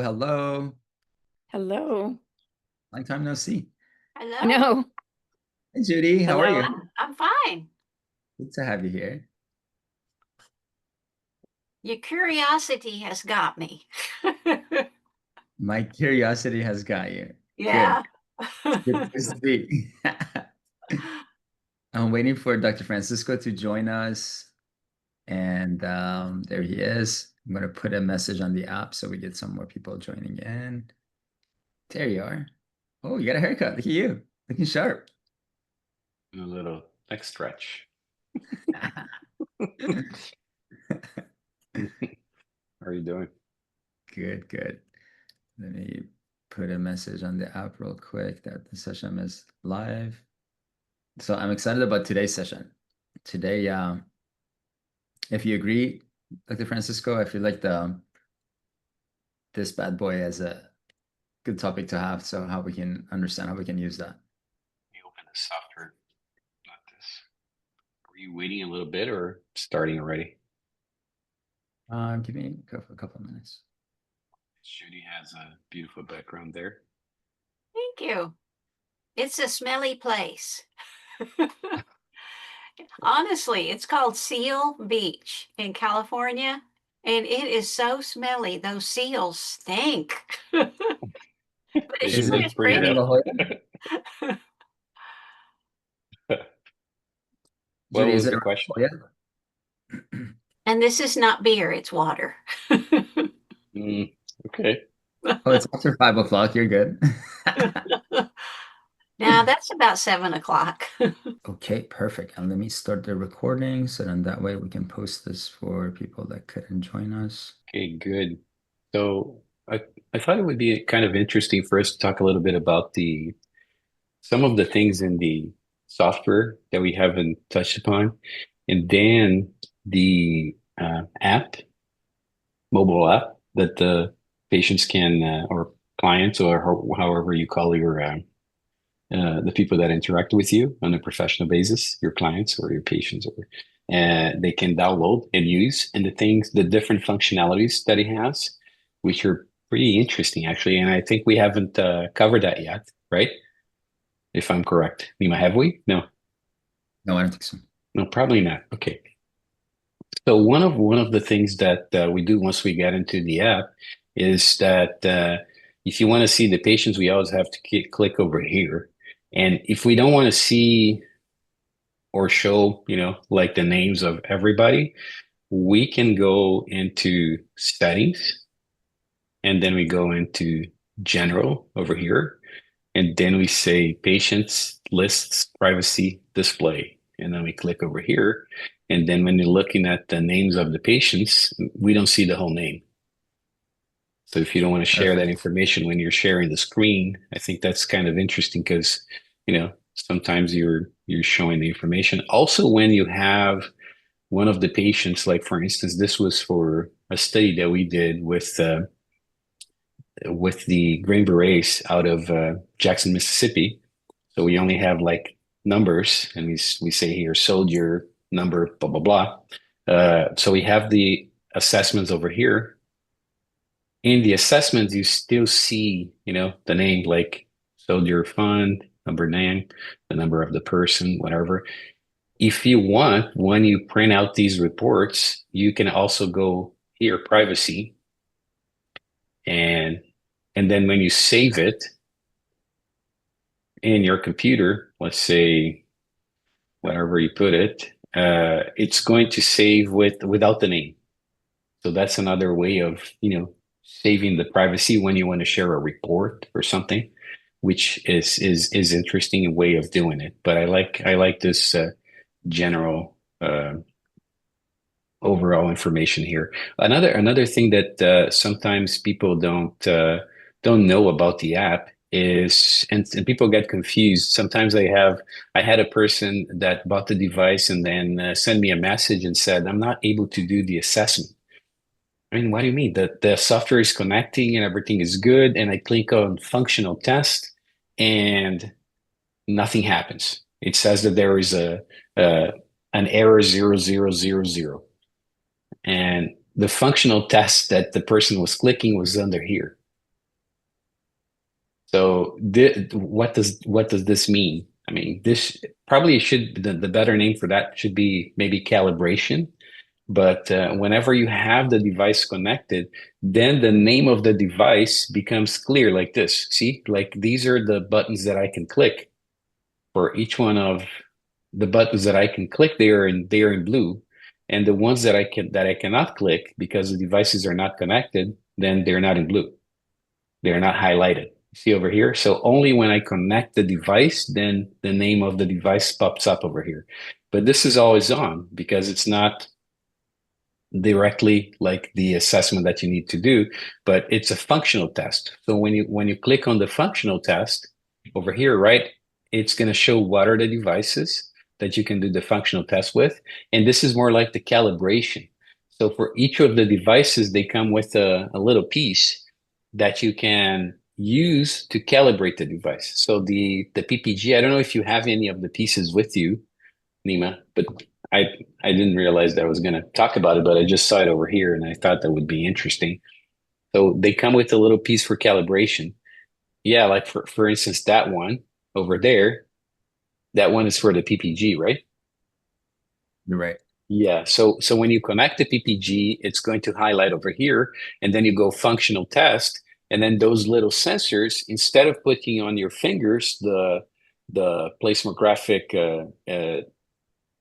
hello. Hello. Long time no see. I Hello. know. Hey, Judy, how are Hello. you? I'm fine. Good to have you here. Your curiosity has got me. My curiosity has got you. Good. Yeah. It's good to see. I'm waiting for Dr. Francisco to join us, and there he is. I'm going to put a message on the app so we get some more people joining in. There you are. Oh, you got a haircut. Look at you. Looking sharp. A little neck stretch. How are you doing? Good, good. Let me put a message on the app real quick that the session is live. So I'm excited about today's session. Today, if you agree, Dr. Francisco, I feel like this bad boy is a good topic to have. So how we can understand how we can use that. You open the software, not this. Are you waiting a little bit or starting already? Give me a couple of minutes. Judy has a beautiful background there. Thank you. It's a smelly place. Honestly, it's called Seal Beach in California, and it is so smelly. Those seals stink. But it Is sure it is pretty pretty. though? What Judy, is was it the a question? yeah? And this is not beer, it's water. Okay. Oh, it's after 5 o'clock. You're good. Now that's about 7 o'clock. Okay, perfect. And let me start the recording so then that way we can post this for people that couldn't join us. Okay, good. So I thought it would be kind of interesting for us to talk a little bit about some of the things in the software that we haven't touched upon, and then the mobile app that the patients can or clients or however you call the people that interact with you on a professional basis, your clients or your patients, or they can download and use, and the different functionalities that it has, which are pretty interesting actually. And I think we haven't covered that yet, right? If I'm correct, Nima, have we? No, No, I don't think so. no, probably not. Okay. So one of the things that we do once we get into the app is that if you want to see the patients, we always have to click over here. And if we don't want to see or show, like the names of everybody, we can go into settings, and then we go into general over here, and then we say patients, lists, privacy, display. And then we click over here. And then when you're looking at the names of the patients, we don't see the whole name. So if you don't want to share that Perfect. information when you're sharing the screen, I think that's kind of interesting because, sometimes you're showing the information. Also, when you have one of the patients, like for instance, this was for a study that we did with the Green Berets out of Jackson, Mississippi. So we only have like numbers, and we say here soldier number, blah blah blah. So we have the assessments over here. In the assessments, you still see, the name like soldier fund, number name, the number of the person, whatever. If you want, when you print out these reports, you can also go here, privacy, and then when you save it in your computer, let's say wherever you put it, it's going to save without the name. So that's another way of, saving the privacy when you want to share a report or something, which is interesting way of doing it. But I like this general overall information here. Another thing that sometimes people don't know about the app is, and people get confused. Sometimes I had a person that bought the device and then sent me a message and said, "I'm not able to do the assessment." I mean, what do you mean? The software is connecting and everything is good, and I click on functional test and nothing happens. It says that there is a an error 0000. And the functional test that the person was clicking was under here. So what does this mean? I mean, this probably should the better name for that should be maybe calibration. But whenever you have the device connected, then the name of the device becomes clear like this. See, like these are the buttons that I can click. For each one of the buttons that I can click, they are in blue. And the ones that I cannot click because the devices are not connected, then they're not in blue. They're not highlighted. See over here? So only when I connect the device, then the name of the device pops up over here. But this is always on because it's not directly like the assessment that you need to do, but it's a functional test. So when you click on the functional test over here, right, it's going to show what are the devices that you can do the functional test with. And this is more like the calibration. So for each of the devices, they come with a little piece that you can use to calibrate the device. So the PPG, I don't know if you have any of the pieces with you, Nima, but I I didn't realize that I was going to talk about it, but I just saw it over here and I thought that would be interesting. So they come with a little piece for calibration. Yeah, like for instance, that one over there, that one is for the PPG, right? You're right. Yeah. So when you connect the PPG, it's going to highlight over here, and then you go functional test, and then those little sensors, instead of putting on your fingers the plethysmographic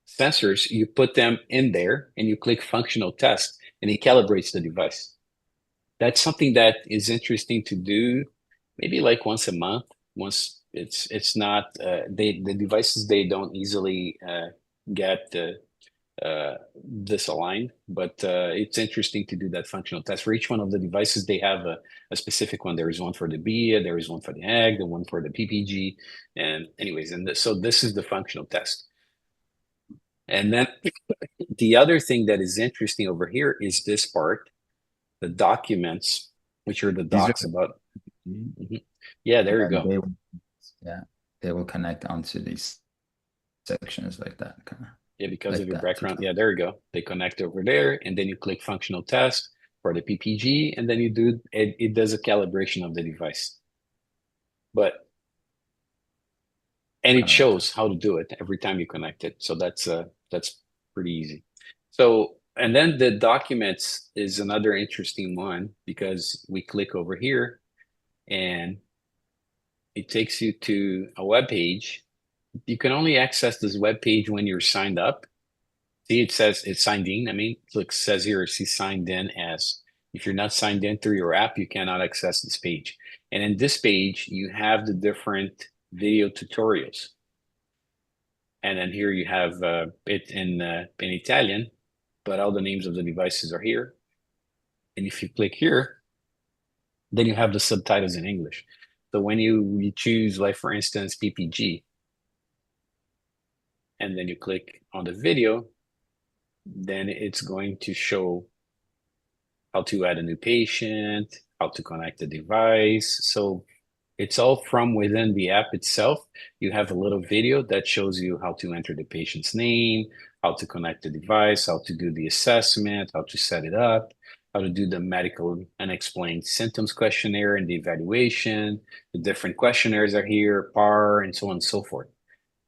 sensors, you put them in there and you click functional test and it calibrates the device. That's something that is interesting to do maybe like once a month. Once it's not the devices, they don't easily get disaligned, but it's interesting to do that functional test. For each one of the devices, they have a specific one. There is one for the B, there is one for the egg, the one for the PPG, and anyways, so this is the functional test. And then the other thing that is interesting over here is this part, the documents, which are the These are docs about. PPG, Mhm. Yeah, there you and go. they will connect onto these sections like that, kind of Yeah, because like of your that. background. Yeah, there you go. They connect over there, and then you click functional test for the PPG, and then you do it. It does a calibration of the device, and it shows how to do it every time you connect it. So that's pretty easy. So and then the documents is another interesting one because we click over here and it takes you to a web page. You can only access this web page when you're signed up. See, it says it's signed in. I mean, look, it says here, it's signed in as. If you're not signed in through your app, you cannot access this page. And in this page, you have the different video tutorials. And then here you have it in Italian, but all the names of the devices are here. And if you click here, then you have the subtitles in English. So when you choose, like for instance, PPG, and then you click on the video, then it's going to show how to add a new patient, how to connect the device. So it's all from within the app itself. You have a little video that shows you how to enter the patient's name, how to connect the device, how to do the assessment, how to set it up, how to do the medical unexplained symptoms questionnaire and the evaluation. The different questionnaires are here, PAR, and so on and so forth.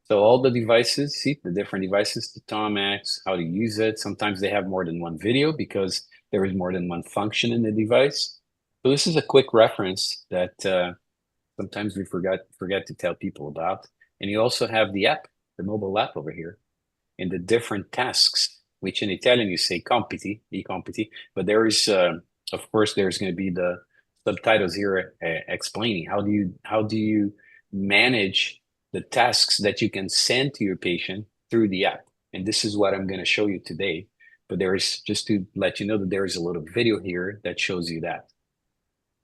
So all the devices, see the different devices, the Tomax, how to use it. Sometimes they have more than one video because there is more than one function in the device. So this is a quick reference that sometimes we forget to tell people about. And you also have the app, the mobile app over here, and the different tasks, which in Italian you say compiti, i compiti, but there is, of course, there's going to be the subtitles here explaining how do you manage the tasks that you can send to your patient through the app. And this is what I'm going to show you today. But there is, just to let you know, that there is a little video here that shows you that.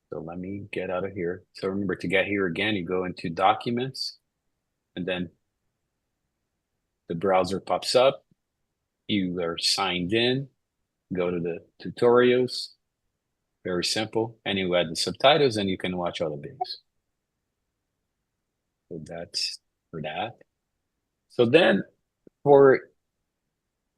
So let me get out of here. So remember, to get here again, you go into documents and then the browser pops up. You are signed in, go to the tutorials, very simple, and you add the subtitles and you can watch all the videos. So that's for that. So then for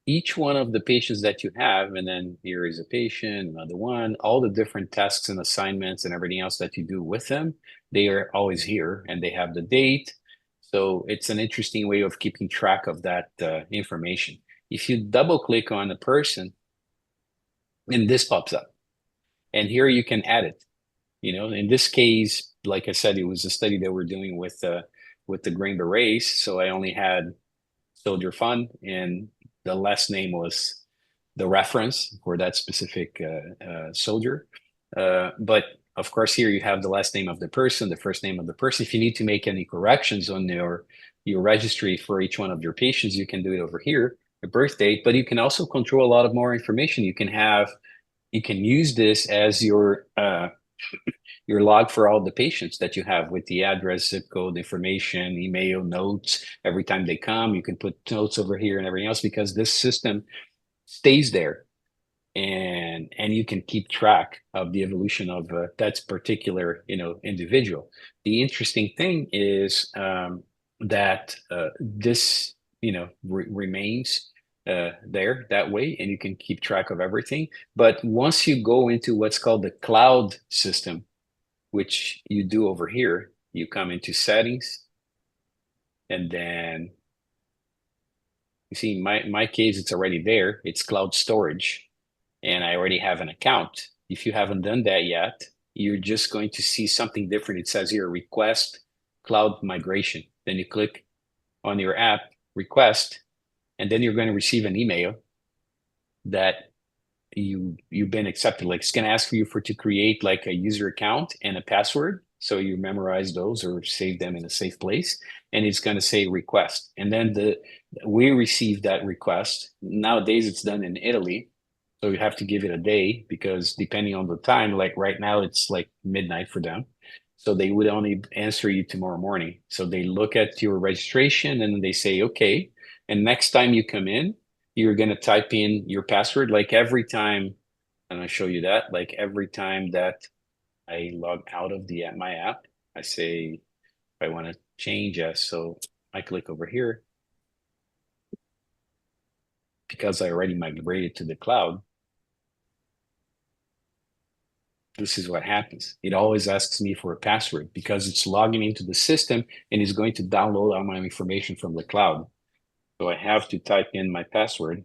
each one of the patients that you have, and then here is a patient, another one, all the different tasks and assignments and everything else that you do with them, they are always here and they have the date. So it's an interesting way of keeping track of that information. If you double click on a person, and this pops up, and here you can add it. In this case, like I said, it was a study that we're doing with the Green Berets. So I only had Soldier Fund, and the last name was the reference for that specific soldier. But of course, here you have the last name of the person, the first name of the person. If you need to make any corrections on your registry for each one of your patients, you can do it over here, the birth date. But you can also control a lot of more information. You can use this as your log for all the patients that you have, with the address, zip code information, email, notes. Every time they come, you can put notes over here and everything else, because this system stays there, and you can keep track of the evolution of that particular individual. The interesting thing is that this remains there that way, and you can keep track of everything. But once you go into what's called the cloud system, which you do over here, you come into settings, and then you see my case, it's already there. It's cloud storage, and I already have an account. If you haven't done that yet, you're just going to see something different. It says here, request cloud migration. Then you click on your app, request, and then you're going to receive an email that you've been accepted. Like, it's going to ask you to create like a user account and a password. So you memorize those or save them in a safe place. And it's going to say request. And then we receive that request. Nowadays it's done in Italy. So you have to give it a day, because depending on the time, like right now, it's like midnight for them. So they would only answer you tomorrow morning. So they look at your registration and then they say, okay. And next time you come in, you're going to type in your password. Like every time, and I'll show you that, like every time that I log out of my app, I say, I want to change it. So I click over here. Because I already migrated to the cloud, this is what happens. It always asks me for a password, because it's logging into the system and is going to download all my information from the cloud. So I have to type in my password,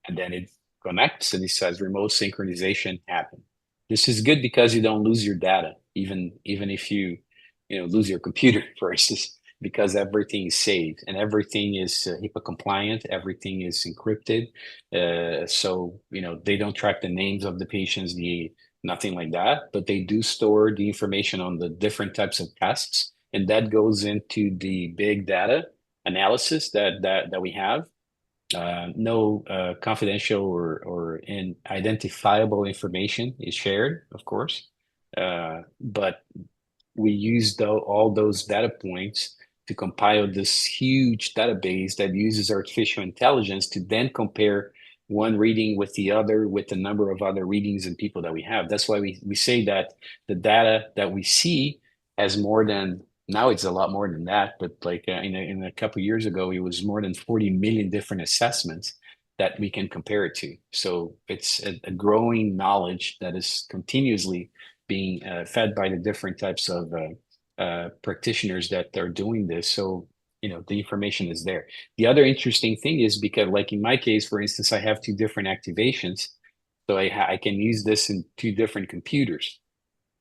and then it connects and it says remote synchronization happened. This is good because you don't lose your data, even if you lose your computer, for instance, because everything is saved and everything is HIPAA compliant, everything is encrypted. So they don't track the names of the patients, nothing like that, but they do store the information on the different types of tests, and that goes into the big data analysis that we have. No confidential or identifiable information is shared, of course, but we use all those data points to compile this huge database that uses artificial intelligence to then compare one reading with the other, with the number of other readings and people that we have. That's why we say that the data that we see has more than, now it's a lot more than that, but like in a couple of years ago, it was more than 40 million different assessments that we can compare it to. So it's a growing knowledge that is continuously being fed by the different types of practitioners that are doing this. So the information is there. The other interesting thing is, because like in my case, for instance, I have 2 different activations. So I can use this in 2 different computers.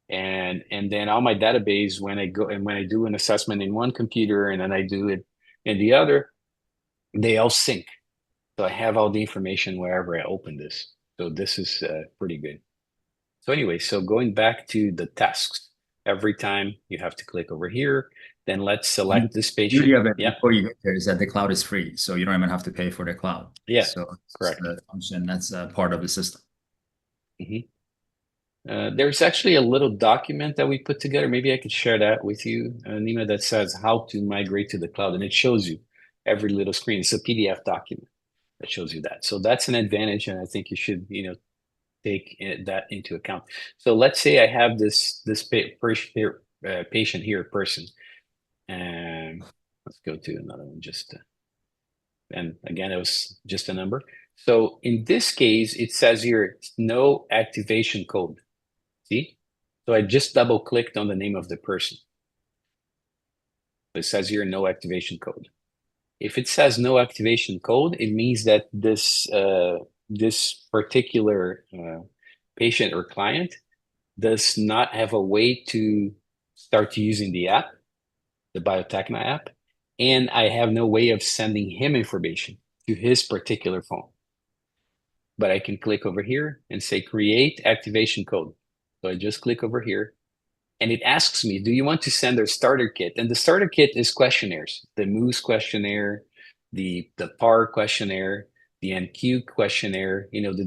And then all my database, when I do an assessment in one computer and then I do it in the other, they all sync. So I have all the information wherever I open this. So this is pretty good. So anyway, so going back to the tasks, every time you have to click over here, then let's select this patient. Beauty of it, Yeah. before you get there, is that the cloud is free, so you don't even have to pay for the cloud. Yeah, so it's correct. the function that's part of the system. There's actually a little document that we put together. Maybe I could share that with you, Nima, that says how to migrate to the cloud, and it shows you every little screen. It's a PDF document that shows you that. So that's an advantage, and I think you should, take that into account. So let's say I have this patient here, person, and let's go to another one. And again, it was just a number. So in this case, it says here, no activation code. See? So I just double clicked on the name of the person. It says here, no activation code. If it says no activation code, it means that this particular patient or client does not have a way to start using the app, the Biotekna app, and I have no way of sending him information to his particular phone. But I can click over here and say create activation code. So I just click over here and it asks me, do you want to send a starter kit? And the starter kit is questionnaires, the Moose questionnaire, the PAR questionnaire, the NQ questionnaire, the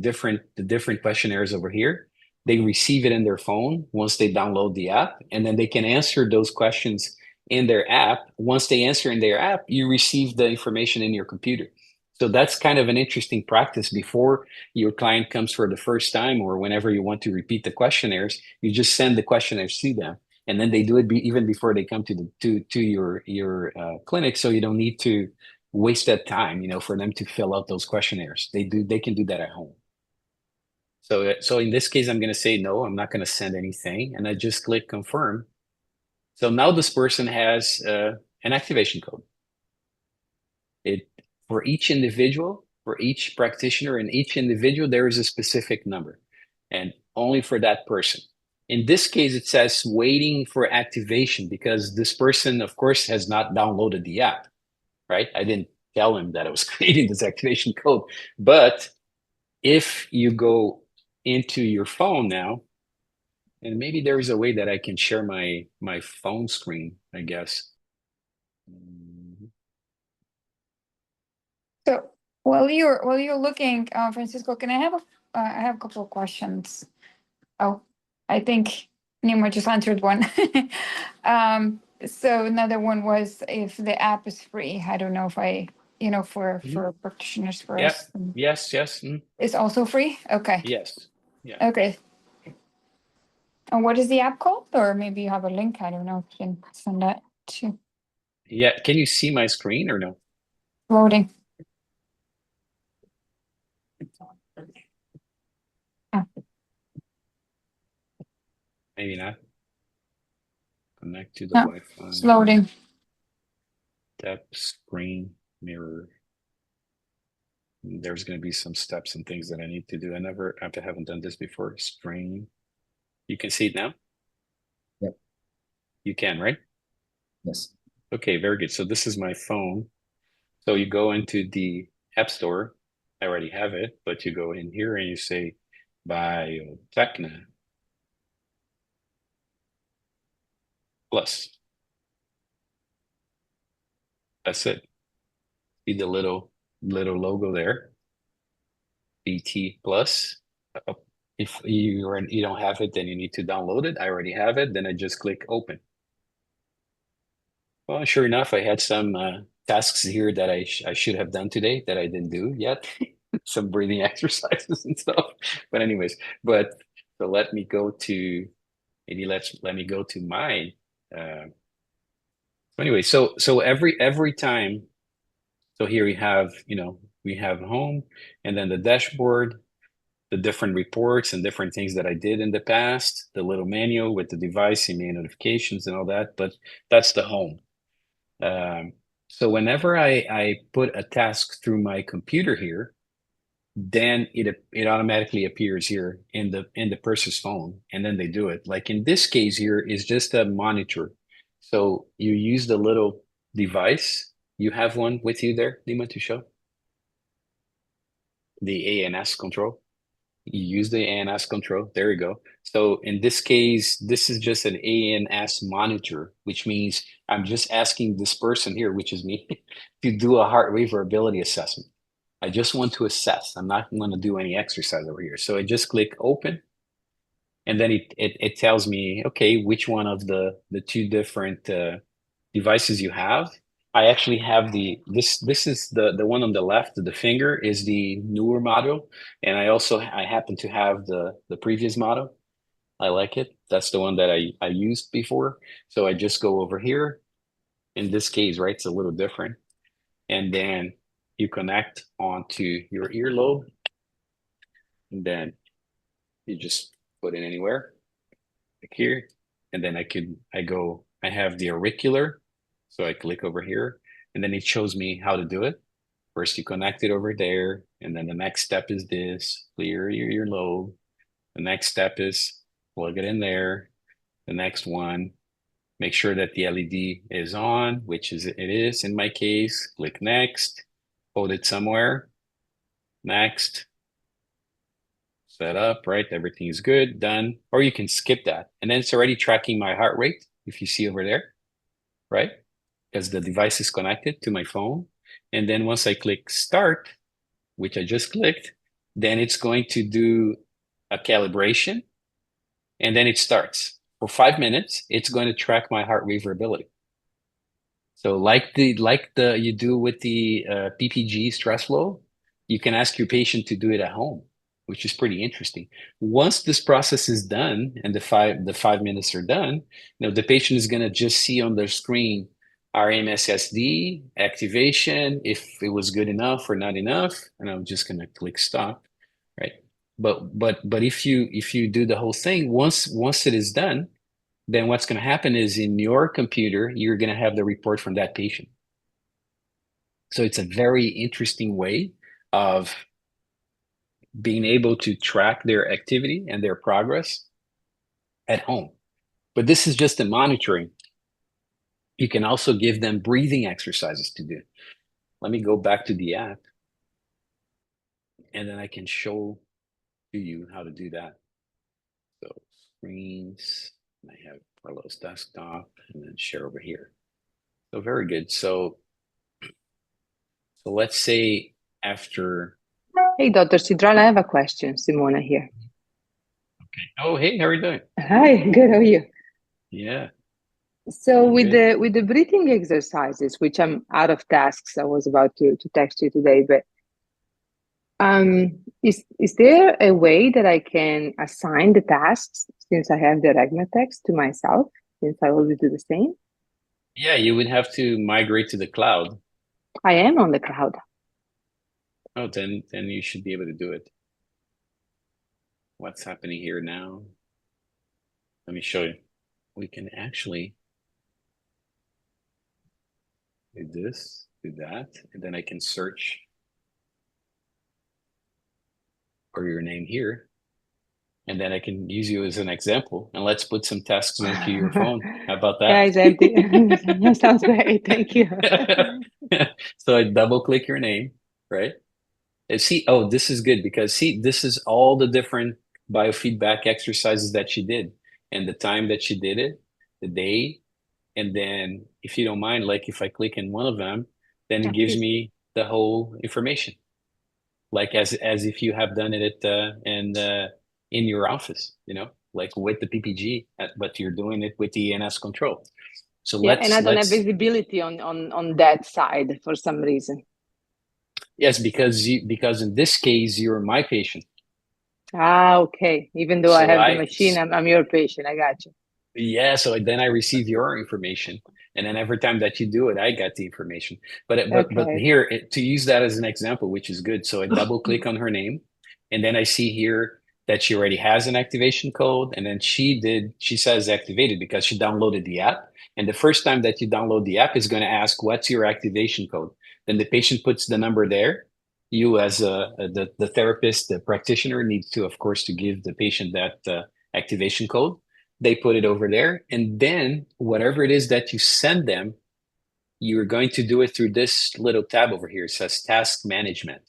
different questionnaires over here. They receive it in their phone once they download the app, and then they can answer those questions in their app. Once they answer in their app, you receive the information in your computer. So that's kind of an interesting practice before your client comes for the first time, or whenever you want to repeat the questionnaires, you just send the questionnaires to them, and then they do it even before they come to your clinic. So you don't need to waste that time, for them to fill out those questionnaires. They can do that at home. So in this case, I'm going to say no, I'm not going to send anything, and I just click confirm. So now this person has an activation code. For each individual, for each practitioner and each individual, there is a specific number, and only for that person. In this case, it says waiting for activation because this person, of course, has not downloaded the app, right? I didn't tell him that I was creating this activation code. But if you go into your phone now, and maybe there is a way that I can share my phone screen, I guess. So while you're looking, Francisco, can I have a couple of questions? Oh, I think Nima just answered one. So another one was if the app is free. I don't know if for practitioners for Yeah. us. Yes. It's also free? Okay. Yes. Yeah. Okay. And what is the app called? Or maybe you have a link. I don't know if you can send that to Yeah. Can you see my screen or no? loading. Maybe not. Connect to the No, Wi-Fi. it's loading. Tap screen mirror. There's going to be some steps and things that I need to do. I haven't done this before. Screen. You can see it now? Yep. You can, right? Yes. Okay, very good. So this is my phone. So you go into the App Store. I already have it, but you go in here and you say Biotekna Plus. That's it. See the little logo there, BT Plus. If you don't have it, then you need to download it. I already have it. Then I just click open. Well, sure enough, I had some tasks here that I should have done today that I didn't do yet. Some breathing exercises and stuff. But anyways, so let me go to let me go to my anyway. So every time. So here we have we have home, and then the dashboard, the different reports and different things that I did in the past, the little manual with the device, email notifications and all that. But that's the home. So whenever I put a task through my computer here, then it automatically appears here in the person's phone, and then they do it. Like in this case here is just a monitor. So you use the little device. You have one with you there, Nima, to show the ANS control. You use the ANS control. There you go. So in this case, this is just an ANS monitor, which means I'm just asking this person here, which is me, to do a heart rate variability assessment. I just want to assess. I'm not going to do any exercise over here. So I just click open, and then it tells me, okay, which one of the two different devices you have. I actually have this is the one on the left, the finger is the newer model. And I happen to have the previous model. I like it. That's the one that I used before. So I just go over here. In this case, right, it's a little different. And then you connect onto your earlobe, and then you just put it anywhere, like here. And then I have the auricular. So I click over here, and then it shows me how to do it. First, you connect it over there, and then the next step is this, clear your earlobe. The next step is plug it in there. The next one, make sure that the LED is on, which it is in my case. Click next, hold it somewhere. Next, set up, right? Everything is good, done. Or you can skip that. And then it's already tracking my heart rate, if you see over there, right? Because the device is connected to my phone. And then once I click start, which I just clicked, then it's going to do a calibration, and then it starts. For 5 minutes, it's going to track my heart rate variability. So like the you do with the PPG stress flow, you can ask your patient to do it at home, which is pretty interesting. Once this process is done and the 5 minutes are done, the patient is going to just see on their screen our MSSD activation, if it was good enough or not enough, and I'm just going to click stop, right? But if you do the whole thing, once it is done, then what's going to happen is in your computer, you're going to have the report from that patient. So it's a very interesting way of being able to track their activity and their progress at home. But this is just the monitoring. You can also give them breathing exercises to do. Let me go back to the app, and then I can show to you how to do that. So screens, I have Carlos desktop, and then share over here. So very good. So let's say after. Hey, Dr. Sidral, I have a question. Simona here. Okay. Oh, hey, how are you doing? Hi, good. How are you? Yeah. So with the breathing exercises, which I'm out of tasks, I was about to text you today, but is there a way that I can assign the tasks since I have the Regma text to myself, since I always do the same? Yeah, you would have to migrate to the cloud. I am on the cloud. Oh, then you should be able to do it. What's happening here now? Let me show you. We can actually do this, do that, and then I can search for your name here. And then I can use you as an example, and let's put some tasks into your phone. How about that? Yeah, it's empty. That sounds great. Thank you. So I double click your name, right? And see, oh, this is good because see, this is all the different biofeedback exercises that she did and the time that she did it, the day. And then if you don't mind, like if I click in one of them, then it gives me the whole information. Like as if you have done it in your office, like with the PPG, but you're doing it with the ENS control. So and I don't have visibility on that side for some reason. Yes, because in this case you're my patient. Okay. Even though I have the machine, I'm your patient. I got you. Yeah. So then I receive your information, and then every time that you do it, I get the information. But here to use that as an example, which is good. So I double click on her name, and then I see here that she already has an activation code, and then she says activated because she downloaded the app. And the first time that you download the app is going to ask, what's your activation code? Then the patient puts the number there. You as the therapist, the practitioner needs to, of course, to give the patient that activation code. They put it over there. And then whatever it is that you send them, you're going to do it through this little tab over here. It says task management.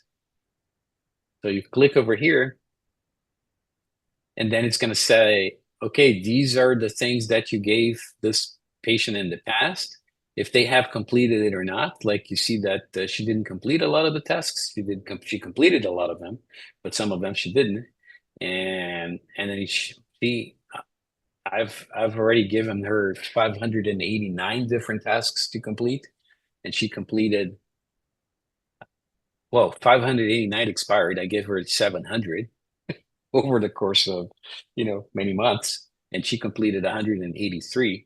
So you click over here, and then it's going to say, okay, these are the things that you gave this patient in the past. If they have completed it or not, like you see that she didn't complete a lot of the tasks. She completed a lot of them, but some of them she didn't. And then I've already given her 589 different tasks to complete, and she completed. Well, 589 expired. I gave her 700 over the course of many months, and she completed 183.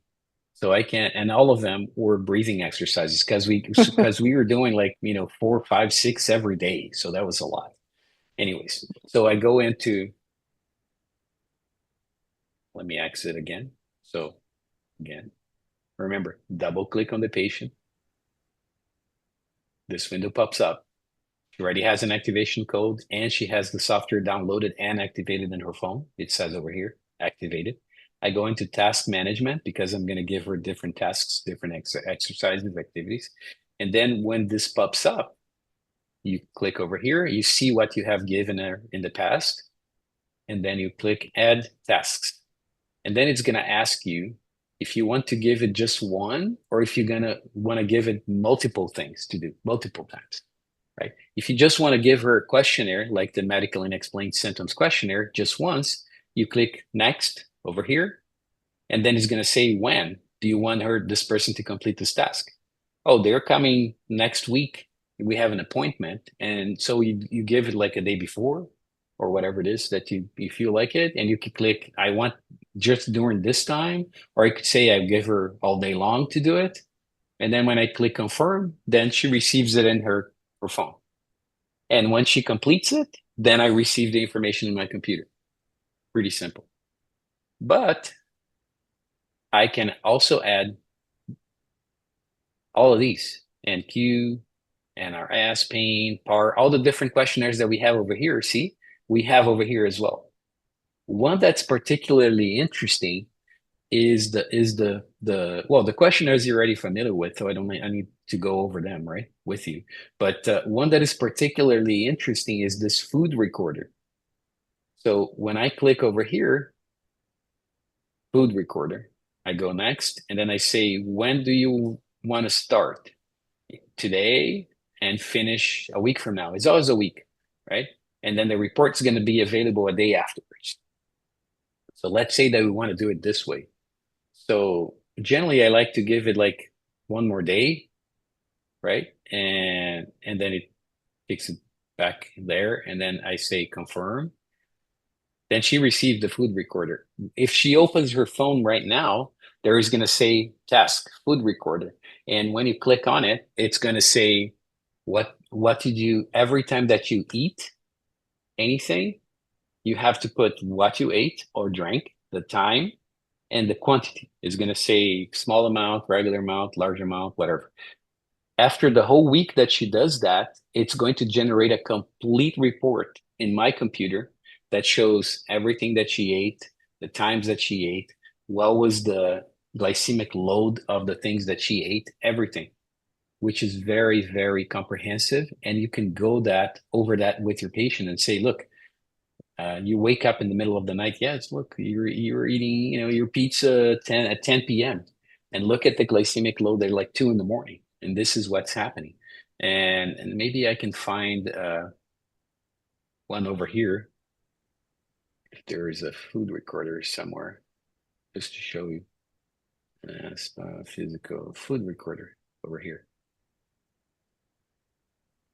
So I can, and all of them were breathing exercises because we were doing like, 4, 5, 6 every day. So that was a lot. Anyways, so I go into, let me exit again. So again, remember, double click on the patient. This window pops up. She already has an activation code and she has the software downloaded and activated in her phone. It says over here, activated. I go into task management because I'm going to give her different tasks, different exercises, activities. And then when this pops up, you click over here, you see what you have given her in the past, and then you click add tasks. And then it's going to ask you if you want to give it just one or if you're going to want to give it multiple things to do multiple times. Right? If you just want to give her a questionnaire, like the medical unexplained symptoms questionnaire, just once, you click next over here, and then it's going to say, when do you want this person to complete this task? Oh, they're coming next week. We have an appointment. And so you give it like a day before or whatever it is that you feel like it. And you can click, I want just during this time, or I could say I give her all day long to do it. And then when I click confirm, then she receives it in her phone. And when she completes it, then I receive the information in my computer. Pretty simple. But I can also add all of these, NQ, NRS, pain, PAR, all the different questionnaires that we have over here. See, we have over here as well. One that's particularly interesting is the questionnaires you're already familiar with, so I need to go over them right with you. But one that is particularly interesting is this food recorder. So when I click over here, food recorder, I go next, and then I say, when do you want to start? Today and finish a week from now. It's always a week, right? And then the report's going to be available a day afterwards. So let's say that we want to do it this way. So generally, I like to give it like one more day, right? And then it kicks it back there, and then I say confirm. Then she received the food recorder. If she opens her phone right now, there is going to say task, food recorder. And when you click on it, it's going to say, what did you, every time that you eat anything, you have to put what you ate or drank, the time, and the quantity. Is going to say small amount, regular amount, large amount, whatever. After the whole week that she does that, it's going to generate a complete report in my computer that shows everything that she ate, the times that she ate, what was the glycemic load of the things that she ate, everything, which is very, very comprehensive. And you can go over that with your patient and say, look, you wake up in the middle of the night. Yes, look, you're eating, your pizza at 10 p.m. and look at the glycemic load. They're like 2 a.m. and this is what's happening. And maybe I can find one over here. If there is a food recorder somewhere, just to show you. Physical food recorder over here.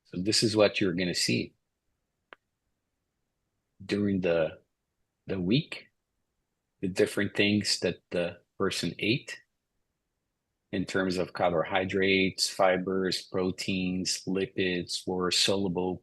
So this is what you're going to see during the week, the different things that the person ate in terms of carbohydrates, fibers, proteins, lipids, or soluble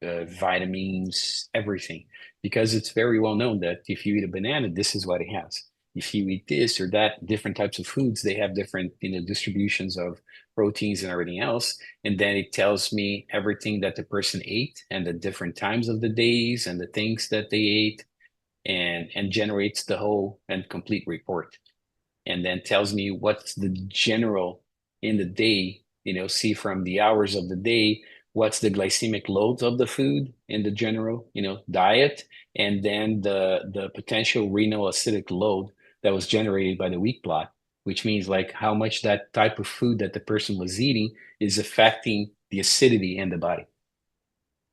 vitamins, everything. Because it's very well known that if you eat a banana, this is what it has. If you eat this or that, different types of foods, they have different distributions of proteins and everything else. And then it tells me everything that the person ate and the different times of the days and the things that they ate, and generates the whole and complete report. And then tells me what's the general in the day, see from the hours of the day, what's the glycemic loads of the food in the general, diet, and then the potential renal acidic load that was generated by the week plot, which means like how much that type of food that the person was eating is affecting the acidity in the body.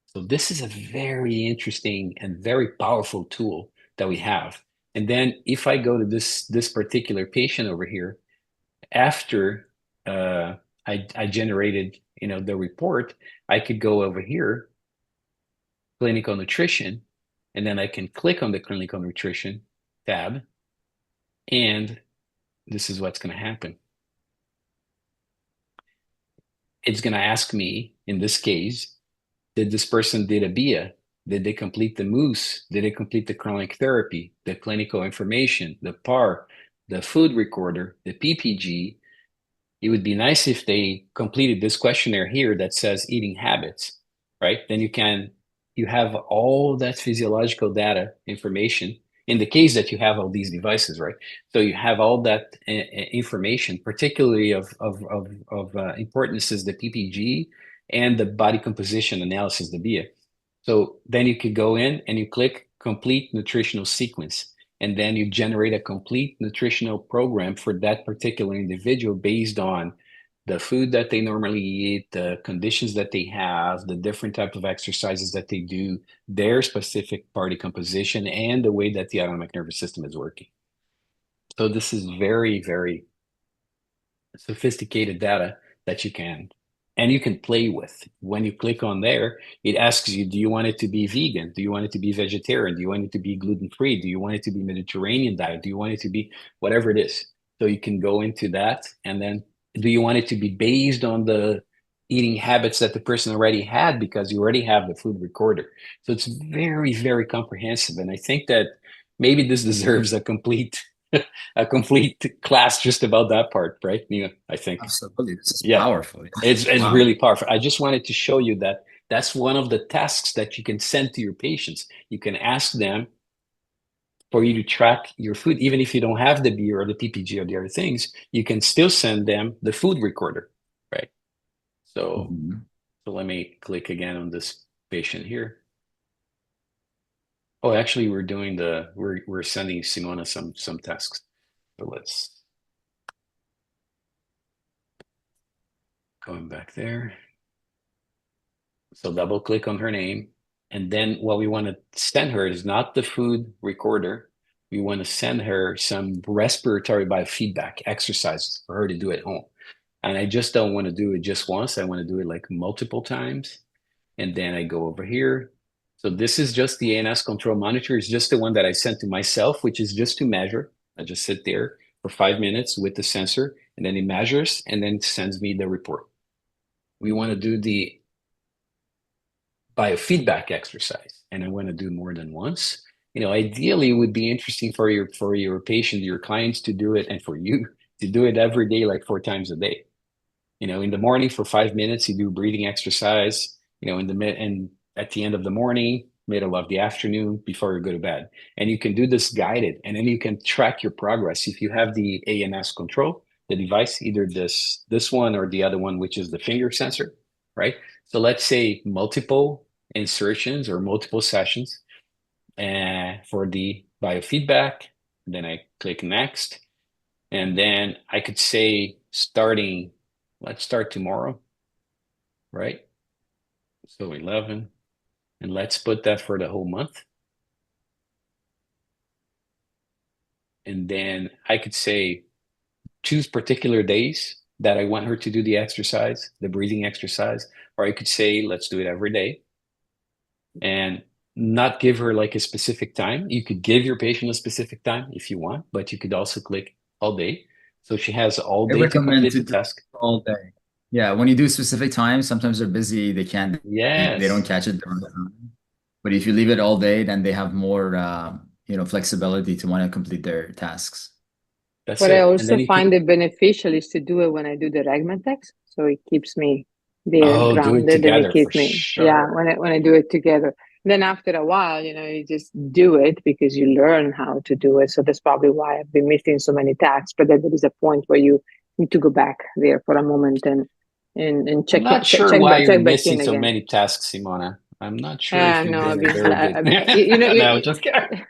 So this is a very interesting and very powerful tool that we have. And then if I go to this particular patient over here, after I generated the report, I could go over here, clinical nutrition, and then I can click on the clinical nutrition tab, and this is what's going to happen. It's going to ask me, in this case, did this person did a BIA? Did they complete the MOOS? Did they complete the chronic therapy, the clinical information, the PAR, the food recorder, the PPG? It would be nice if they completed this questionnaire here that says eating habits, right? Then you have all that physiological data information in the case that you have all these devices, right? So you have all that information, particularly of importance is the PPG and the body composition analysis, the BIA. So then you could go in and you click complete nutritional sequence, and then you generate a complete nutritional program for that particular individual based on the food that they normally eat, the conditions that they have, the different types of exercises that they do, their specific body composition, and the way that the autonomic nervous system is working. So this is very, very sophisticated data that you can play with. When you click on there, it asks you, do you want it to be vegan? Do you want it to be vegetarian? Do you want it to be gluten-free? Do you want it to be Mediterranean diet? Do you want it to be whatever it is? So you can go into that. And then do you want it to be based on the eating habits that the person already had, because you already have the food recorder? So it's very, very comprehensive. And I think that maybe this deserves a complete class just about that part, right, Nima? I think Absolutely, this is Yeah. powerful. it's Wow. really powerful. I just wanted to show you that that's one of the tasks that you can send to your patients. You can ask them for you to track your food, even if you don't have the B or the PPG or the other things. You can still send them the food recorder, right? So, Mhm. so let me click again on this patient here. Oh, actually, we're sending Simona some tasks. So let's going back there. So double click on her name. And then what we want to send her is not the food recorder. We want to send her some respiratory biofeedback exercises for her to do at home. And I just don't want to do it just once. I want to do it like multiple times. And then I go over here. So this is just the ANS control monitor. It's just the one that I sent to myself, which is just to measure. I just sit there for 5 minutes with the sensor, and then it measures and then sends me the report. We want to do the biofeedback exercise, and I want to do more than once. Ideally, it would be interesting for your patient, your clients to do it, and for you to do it every day, like 4 times a day. In the morning for 5 minutes, you do breathing exercise. And at the end of the morning, middle of the afternoon, before you go to bed. And you can do this guided, and then you can track your progress if you have the ANS control, the device, either this one or the other one, which is the finger sensor, right? So let's say multiple insertions or multiple sessions for the biofeedback. Then I click next. And then I could say let's start tomorrow, right? So 11, and let's put that for the whole month. And then I could say choose particular days that I want her to do the exercise, the breathing exercise, or I could say, let's do it every day. And not give her like a specific time. You could give your patient a specific time if you want, but you could also click all day. So she has all I day to recommend complete to the do task. all day. Yeah, when you do specific times, sometimes they're busy, they can't, they don't Yes. catch it during the time. But if you leave it all day, then they have more, flexibility to want to complete their tasks. That's What I it. And also then you find can, it beneficial is to do it when I do the Regmatex, so it keeps me there do it grounded, and together it for keeps me, yeah, sure. when I do it together. Then after a while, you just do it because you learn how to do it. So that's probably why I've been missing so many tasks. But then there is a point where you need to go back there for a moment and I'm check not check sure check why back, you're check back missing in so again. many tasks, Simona. I'm not sure if you've No, I've been a been, very good. you, No, just kidding.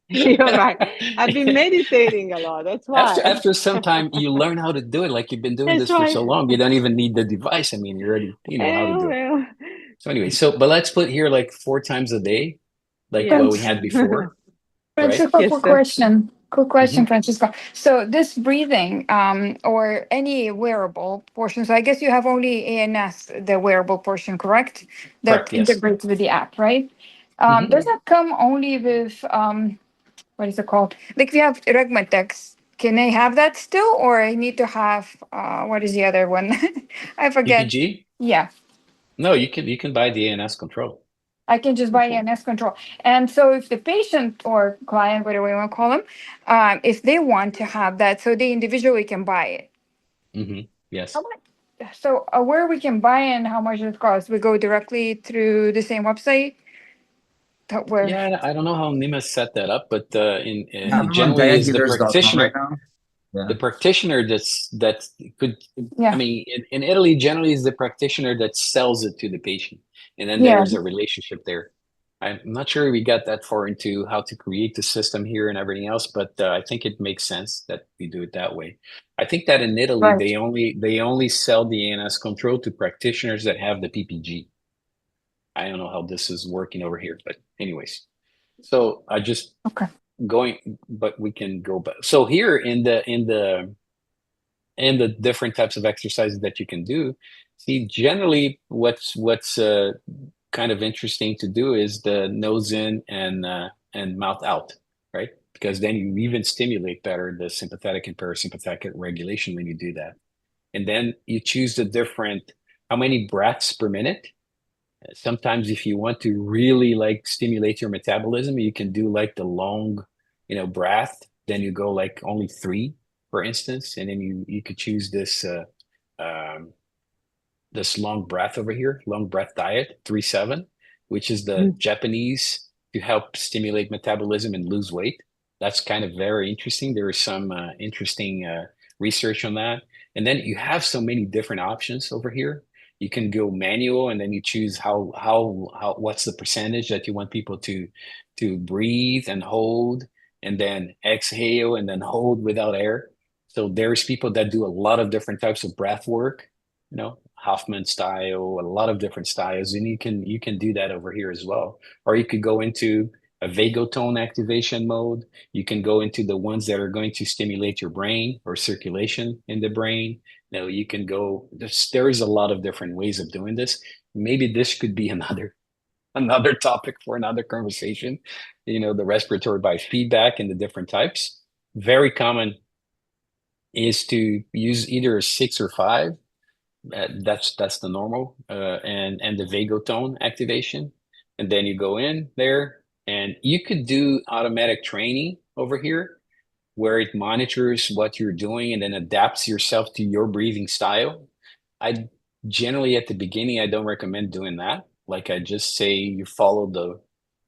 you're right. I've been meditating a lot. That's why. After some time, you learn how to do it. Like you've been doing That's this for why. so long, you don't even need the device. I mean, you already know how to do it. Well. So anyway, but let's put here like 4 times a day, like Yes. what we had before, right? Francisco, Yes, quick sir. question. Quick question, Mhm. Francisco. So this breathing, or any wearable portion, so I guess you have only ANS, the wearable portion, correct? That Correct, yes. integrates with the app, right? Mhm. Does that come only with, what is it called? Like we have Regmatex, can I have that still, or I need to have, what is the other one? I forget. PPG? Yeah, No, you can buy the ANS control. I can just buy ANS control. And so if the patient or client, whatever you want to call them, if they want to have that, so they individually can buy it. Yes. How much? So where we can buy and how much it costs? We go directly through the same website? Where? Yeah, I don't know how Nima set that up, but I'm on generally is the dietgivers.com right practitioner. now. Yeah. The practitioner that could, Yeah. I mean, in Italy, generally is the practitioner that sells it to the patient, and then Yeah. there's a relationship there. I'm not sure we got that far into how to create the system here and everything else, but I think it makes sense that we do it that way. I think that in Italy, Right. they only sell the ANS control to practitioners that have the PPG. I don't know how this is working over here, but anyways, so I just Okay. going, but we can go back. So here in the different types of exercises that you can do, see, generally what's kind of interesting to do is the nose in and mouth out, right? Because then you even stimulate better the sympathetic and parasympathetic regulation when you do that. And then you choose the different, how many breaths per minute. Sometimes if you want to really like stimulate your metabolism, you can do like the long, breath. Then you go like only 3, for instance, and then you could choose this long breath over here, long breath diet, 3-7, which is the Japanese to help stimulate metabolism and lose weight. That's kind of very interesting. There is some interesting research on that. And then you have so many different options over here. You can go manual, and then you choose how what's the percentage that you want people to breathe and hold, and then exhale and then hold without air. So there's people that do a lot of different types of breath work, Hoffman style, a lot of different styles, and you can do that over here as well. Or you could go into a vagotone activation mode. You can go into the ones that are going to stimulate your brain or circulation in the brain. You can go. There is a lot of different ways of doing this. Maybe this could be another topic for another conversation. The respiratory biofeedback and the different types. Very common is to use either a 6 or 5. That's the normal, and the vagotone activation, and then you go in there, and you could do automatic training over here, where it monitors what you're doing and then adapts yourself to your breathing style. I generally at the beginning I don't recommend doing that. Like I just say you follow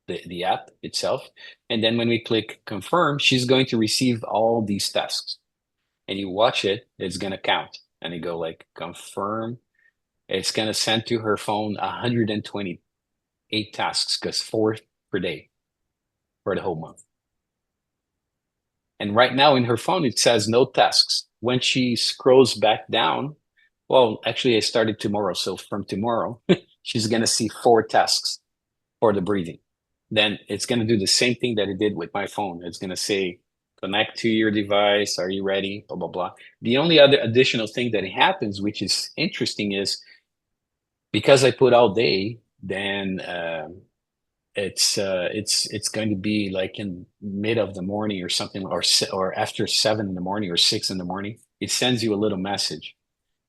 the app itself, and then when we click confirm, she's going to receive all these tasks, and you watch it. It's gonna count. And you go like confirm. It's going to send to her phone 128 tasks, because 4 per day for the whole month. And right now in her phone, it says no tasks. When she scrolls back down, well, actually I started tomorrow. So from tomorrow, she's going to see 4 tasks for the breathing. Then it's going to do the same thing that it did with my phone. It's going to say, connect to your device. Are you ready? Blah, blah, blah. The only other additional thing that happens, which is interesting, is because I put all day, then it's going to be like in mid of the morning or something, or after 7 in the morning or 6 in the morning. It sends you a little message,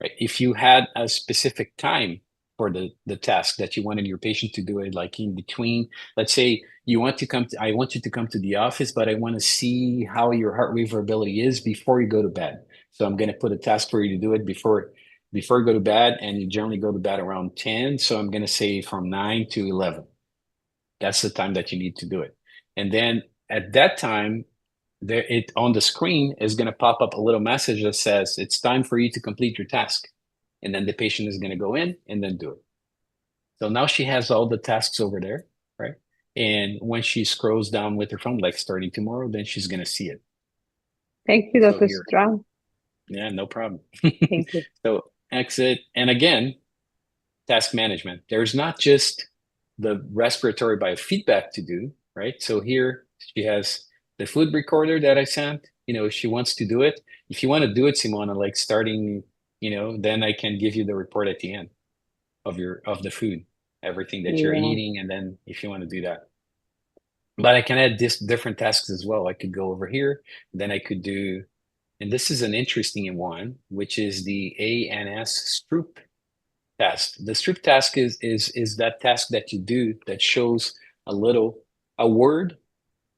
right? If you had a specific time for the task that you wanted your patient to do it, like in between, let's say I want you to come to the office, but I want to see how your heart rate variability is before you go to bed. So I'm going to put a task for you to do it before you go to bed, and you generally go to bed around 10. So I'm going to say from 9 to 11. That's the time that you need to do it. And then at that time, it on the screen is going to pop up a little message that says it's time for you to complete your task. And then the patient is going to go in and then do it. So now she has all the tasks over there, right? And when she scrolls down with her phone, like starting tomorrow, then she's going to see it. Thank you, So Dr. here. Stroop. Yeah, no problem. Thank you. So exit. And again, task management. There's not just the respiratory biofeedback to do, right? So here she has the food recorder that I sent. If she wants to do it, if you want to do it, Simona, like starting, then I can give you the report at the end of the food, everything that you're eating, and then if you want to do that. But I can add different tasks as well. I could go over here, then I could do and this is an interesting one, which is the ANS Stroop task. The Stroop task is that task that you do that shows a word,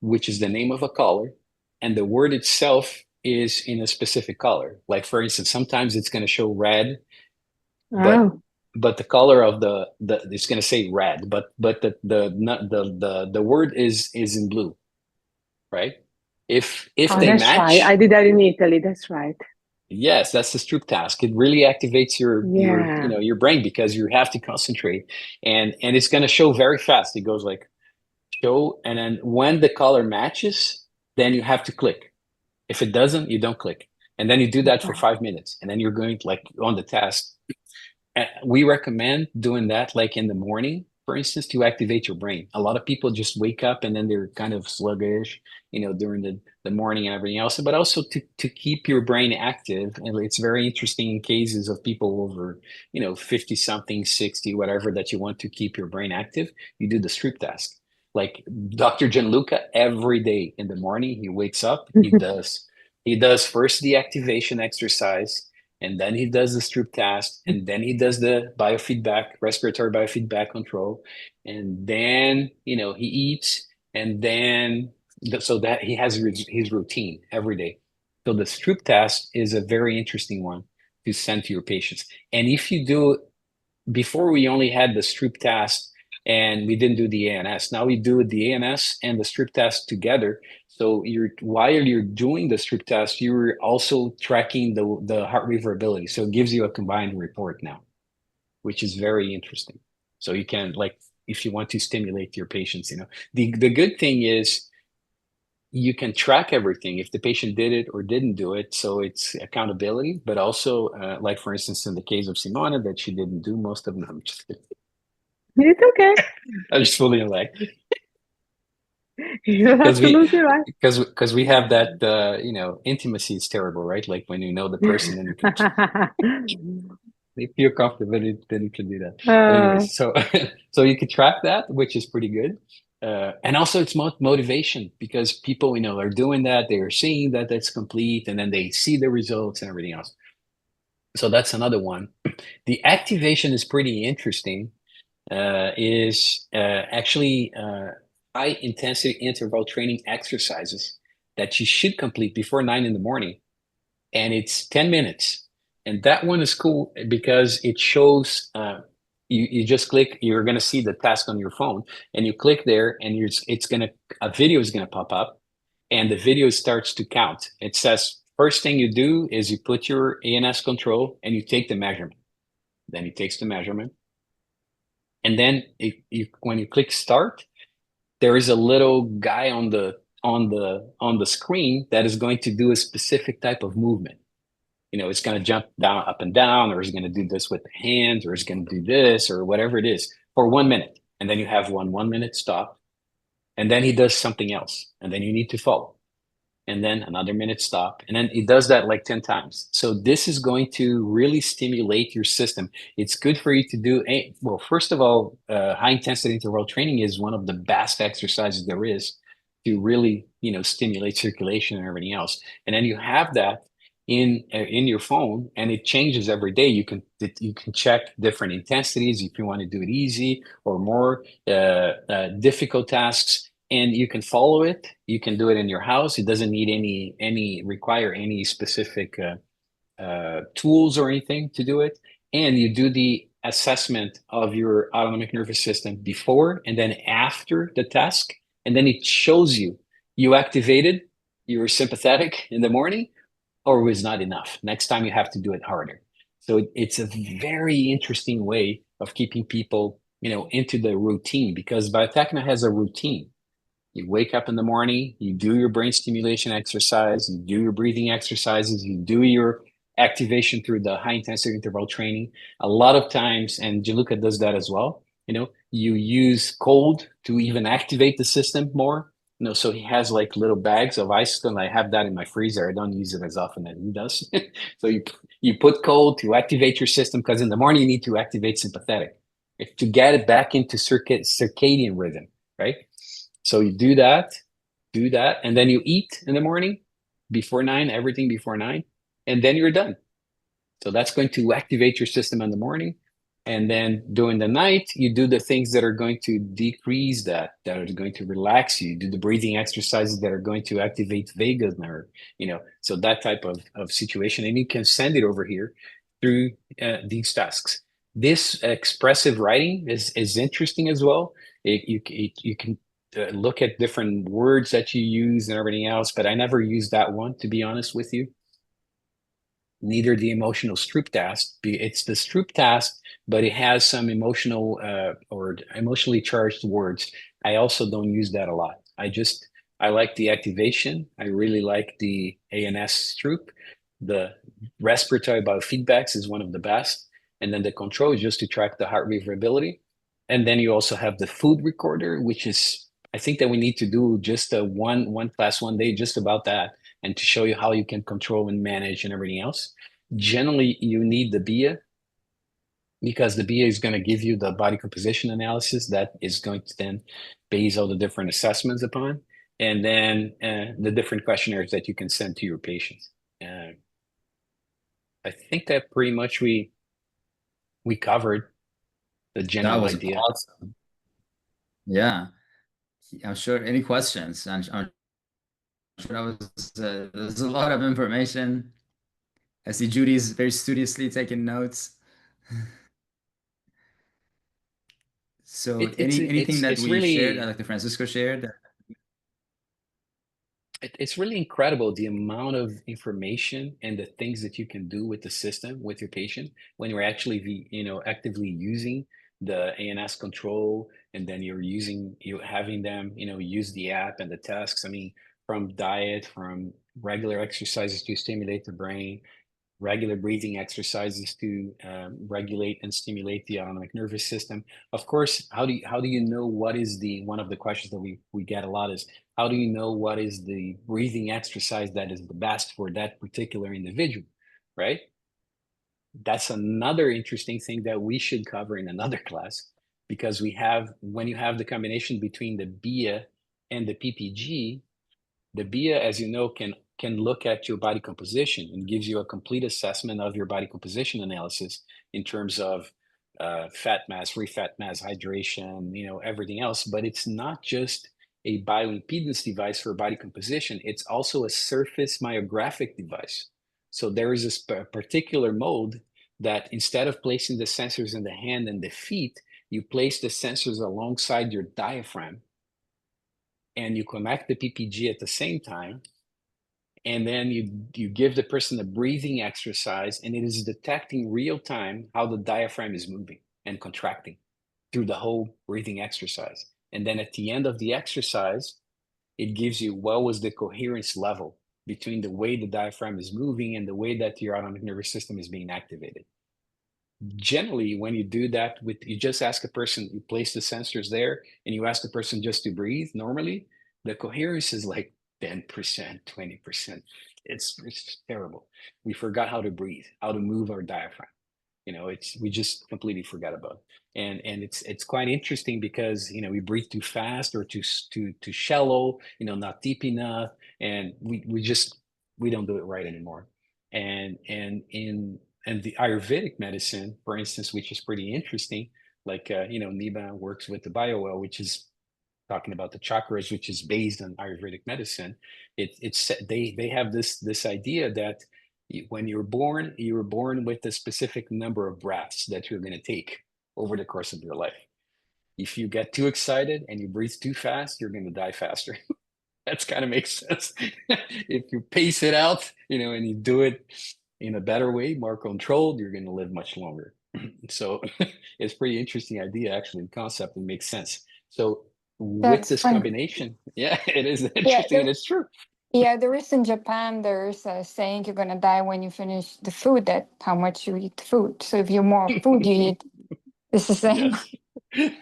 which is the name of a color, and the word itself is in a specific color. Like for instance, sometimes it's going to show red, Oh, but the color of the it's going to say red, but the word is in blue, right? If oh, they that's right. I match, did that in Italy. That's right. yes, that's the Stroop task. It really activates your Yeah. your brain because you have to concentrate, and it's going to show very fast. It goes like show, and then when the color matches, then you have to click. If it doesn't, you don't click, and then you do that for Okay. 5 minutes, and then you're going like on the task. We recommend doing that like in the morning, for instance, to activate your brain. A lot of people just wake up and then they're kind of sluggish, during the morning and everything else, but also to keep your brain active. And it's very interesting in cases of people over, 50 something, 60, whatever, that you want to keep your brain active, you do the Stroop task. Like Dr. Gianluca, every day in the morning, he wakes up, he does first the activation exercise, and then he does the Stroop task, and then he does the biofeedback, respiratory biofeedback control, and then he eats, and then so that he has his routine every day. So the Stroop task is a very interesting one to send to your patients. And if you do, before we only had the Stroop task and we didn't do the ANS. Now we do the ANS and the Stroop task together. So while you're doing the Stroop test, you're also tracking the heart rate variability. So it gives you a combined report now, which is very interesting. So you can, like, if you want to stimulate your patients, the good thing is you can track everything if the patient did it or didn't do it. So it's accountability, but also like for instance, in the case of Simona, that she didn't do most of them. I'm just kidding. It's okay. I'm just fooling like. You're Because we absolutely right. because we have that intimacy is terrible, right? Like when you know the person and you can, if you're comfortable, then you can do that. But Uh, anyways, so so you can track that, which is pretty good. And also it's motivation because people are doing that, they are seeing that that's complete, and then they see the results and everything else. So that's another one. The activation is pretty interesting. Is actually high intensity interval training exercises that you should complete before 9 in the morning. And it's 10 minutes. And that one is cool because it shows you just click, you're going to see the task on your phone, and you click there, and a video is going to pop up, and the video starts to count. It says, first thing you do is you put your ANS control and you take the measurement. Then it takes the measurement. And then when you click start, there is a little guy on the screen that is going to do a specific type of movement. It's going to jump down, up and down, or it's going to do this with the hands, or it's going to do this, or whatever it is for 1 minute. And then you have 1 minute stop. And then he does something else. And then you need to follow. And then another minute stop. And then it does that like 10 times. So this is going to really stimulate your system. It's good for you to do, well, first of all, high intensity interval training is one of the best exercises there is to really, stimulate circulation and everything else. And then you have that in your phone, and it changes every day. You can check different intensities if you want to do it easy or more difficult tasks. And you can follow it. You can do it in your house. It doesn't need require any specific tools or anything to do it. And you do the assessment of your autonomic nervous system before and then after the task. And then it shows you activated your sympathetic in the morning, or it was not enough. Next time you have to do it harder. So it's a very interesting way of keeping people, into the routine, because Biotekna has a routine. You wake up in the morning, you do your brain stimulation exercise, you do your breathing exercises, you do your activation through the high intensity interval training. A lot of times, and Gianluca does that as well, you use cold to even activate the system more. So he has like little bags of ice, and I have that in my freezer. I don't use it as often as he does. So you put cold to activate your system, because in the morning you need to activate sympathetic to get it back into circadian rhythm, right? So you do that, and then you eat in the morning, before 9, everything before 9, and then you're done. So that's going to activate your system in the morning. And then during the night, you do the things that are going to decrease that are going to relax you. Do the breathing exercises that are going to activate vagus nerve, so that type of situation. And you can send it over here through these tasks. This expressive writing is interesting as well. You can look at different words that you use and everything else, but I never used that one, to be honest with you. Neither the emotional Stroop task. It's the Stroop task, but it has some emotional or emotionally charged words. I also don't use that a lot. I like the activation. I really like the ANS Stroop. The respiratory biofeedbacks is one of the best. And then the control is just to track the heart rate variability. And then you also have the food recorder, which is, I think that we need to do just a one class one day just about that, and to show you how you can control and manage and everything else. Generally, you need the BIA, because the BIA is going to give you the body composition analysis that is going to then base all the different assessments upon, and then the different questionnaires that you can send to your patients. I think that pretty much we covered the That general was idea. awesome. Yeah. I'm sure any questions? I'm sure that was there's a lot of information. I see Judy's very studiously taking notes. So anything that It's we shared, really like the Francisco shared, it's really incredible the amount of information and the things that you can do with the system with your patient when you're actually actively using the ANS control, and then you having them use the app and the tasks. I mean, from diet, from regular exercises to stimulate the brain, regular breathing exercises to regulate and stimulate the autonomic nervous system. Of course, how do you know what is one of the questions that we get a lot is, how do you know what is the breathing exercise that is the best for that particular individual, right? That's another interesting thing that we should cover in another class, because when you have the combination between the BIA and the PPG, the BIA, as you know, can look at your body composition and gives you a complete assessment of your body composition analysis in terms of fat mass, free fat mass, hydration, everything else. But it's not just a bioimpedance device for body composition. It's also a surface myographic device. So there is a particular mode that, instead of placing the sensors in the hand and the feet, you place the sensors alongside your diaphragm, and you connect the PPG at the same time, and then you give the person a breathing exercise, and it is detecting real time how the diaphragm is moving and contracting through the whole breathing exercise. And then at the end of the exercise, it gives you what was the coherence level between the way the diaphragm is moving and the way that your autonomic nervous system is being activated. Generally, when you do that, you just ask a person, you place the sensors there, and you ask the person just to breathe normally, the coherence is like 10%, 20%. It's terrible. We forgot how to breathe, how to move our diaphragm. We just completely forgot about it. And it's quite interesting, because we breathe too fast or too shallow, not deep enough, and we don't do it right anymore. And the Ayurvedic medicine, for instance, which is pretty interesting, like Nima works with the BioWell, which is talking about the chakras, which is based on Ayurvedic medicine. They have this idea that when you're born with a specific number of breaths that you're going to take over the course of your life. If you get too excited and you breathe too fast, you're going to die faster. That's kind of makes sense. If you pace it out, and you do it in a better way, more controlled, you're going to live much longer. So it's pretty interesting idea, actually, the concept, and makes sense. So with That's this fun. combination, yeah, it is interesting, and it's true. Yeah, there is in Japan, there's a saying you're gonna die when you finish the food, that how much you eat food. So if you more food you eat, it's the same. Yes.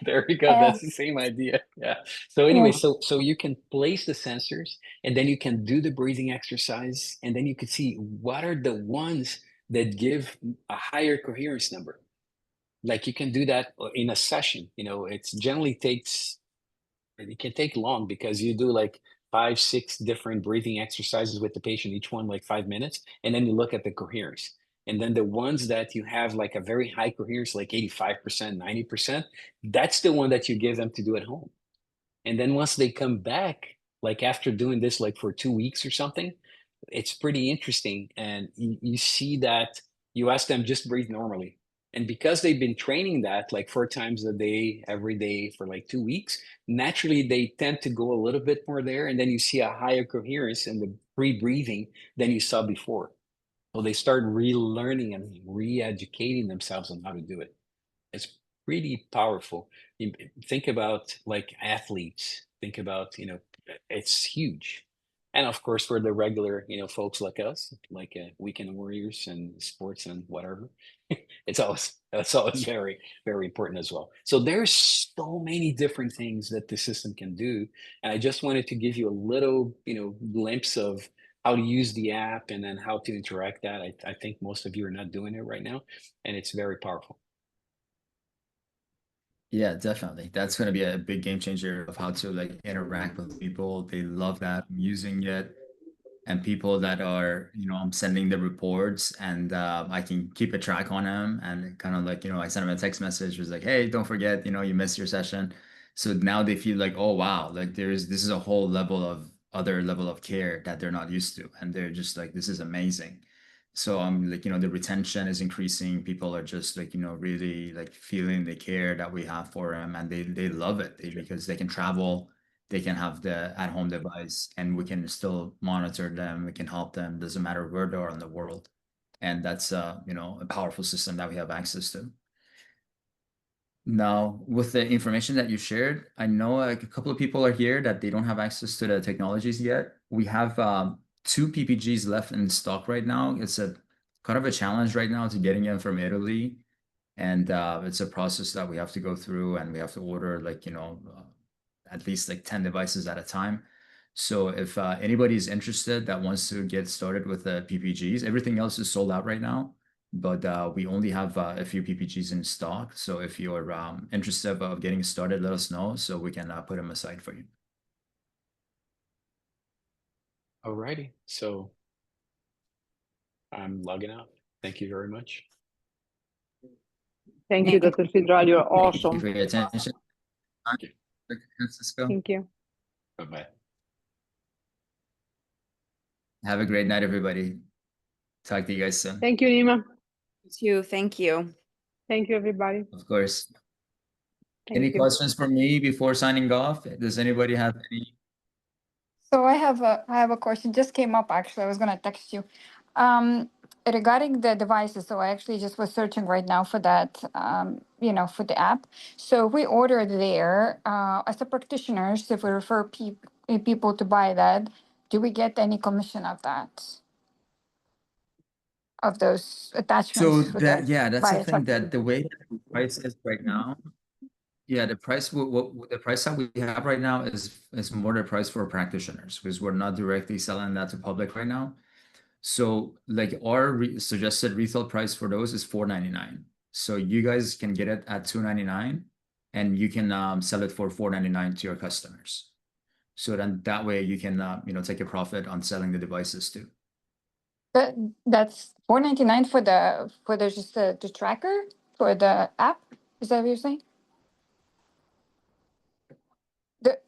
There we go. That's the same idea. Yeah. So anyway, so you can place the sensors, and then you can do the breathing exercise, and then you can see what are the ones that give a higher coherence number. Like, you can do that in a session. It can take long, because you do like 5, 6 different breathing exercises with the patient, each one like 5 minutes, and then you look at the coherence. And then the ones that you have like a very high coherence, like 85%, 90%, that's the one that you give them to do at home. And then once they come back, like after doing this like for 2 weeks or something, it's pretty interesting. And you see that you ask them just breathe normally. And because they've been training that like 4 times a day, every day for like 2 weeks, naturally they tend to go a little bit more there. And then you see a higher coherence in the pre-breathing than you saw before. So they start relearning and re-educating themselves on how to do it. It's pretty powerful. You think about like athletes, think about, it's huge. And of course, for the regular, folks like us, like weekend warriors and sports and whatever, it's always very, very important as well. So there's so many different things that the system can do. And I just wanted to give you a little, glimpse of how to use the app and then how to interact that. I think most of you are not doing it right now, and it's very powerful. Yeah, definitely. That's going to be a big game changer of how to like interact with people. They love that I'm using it. And people that are, I'm sending the reports and I can keep a track on them and kind of like, I send them a text message was like, hey, don't forget, you missed your session. So now they feel like, oh, wow, like this is a whole other level of care that they're not used to. And they're just like, this is amazing. So I'm like, the retention is increasing. People are just like, really like feeling the care that we have for them and they love it because they can travel, they can have the at-home device and we can still monitor them. We can help them. Doesn't matter where they are in the world. And that's, a powerful system that we have access to. Now, with the information that you shared, I know like a couple of people are here that they don't have access to the technologies yet. We have 2 PPGs left in stock right now. It's a kind of a challenge right now to getting them from Italy. And it's a process that we have to go through and we have to order like, at least like 10 devices at a time. So if anybody's interested that wants to get started with the PPGs, everything else is sold out right now, but we only have a few PPGs in stock. So if you're interested of getting started, let us know so we can put them aside for you. Alrighty, so I'm logging out. Thank you very much. Thank you, Dr. Fidral. You're Thank you awesome. for your attention. Francisco. Thank you. Bye-bye. Have a great night, everybody. Talk to you guys soon. Thank you, Nima. Thank you. Thank you, everybody. Of course. Thank Any you. questions for me before signing off? Does anybody have any? So I have a question, just came up actually, I was gonna text you. Regarding the devices, so I actually just was searching right now for that, for the app. So we order there, as a practitioners, if we refer people to buy that, do we get any commission of that? Of those attachments? So for that, the yeah, that's the thing that Biotekna? the way that the price is right now. Yeah, the price what the price that we have right now is more the price for practitioners because we're not directly selling that to public right now. So like our suggested retail price for those is $4.99. So you guys can get it at $2.99 and you can sell it for $4.99 to your customers. So then that way you can take a profit on selling the devices too. That's $4.99 for just the tracker for the app? Is that what you're saying?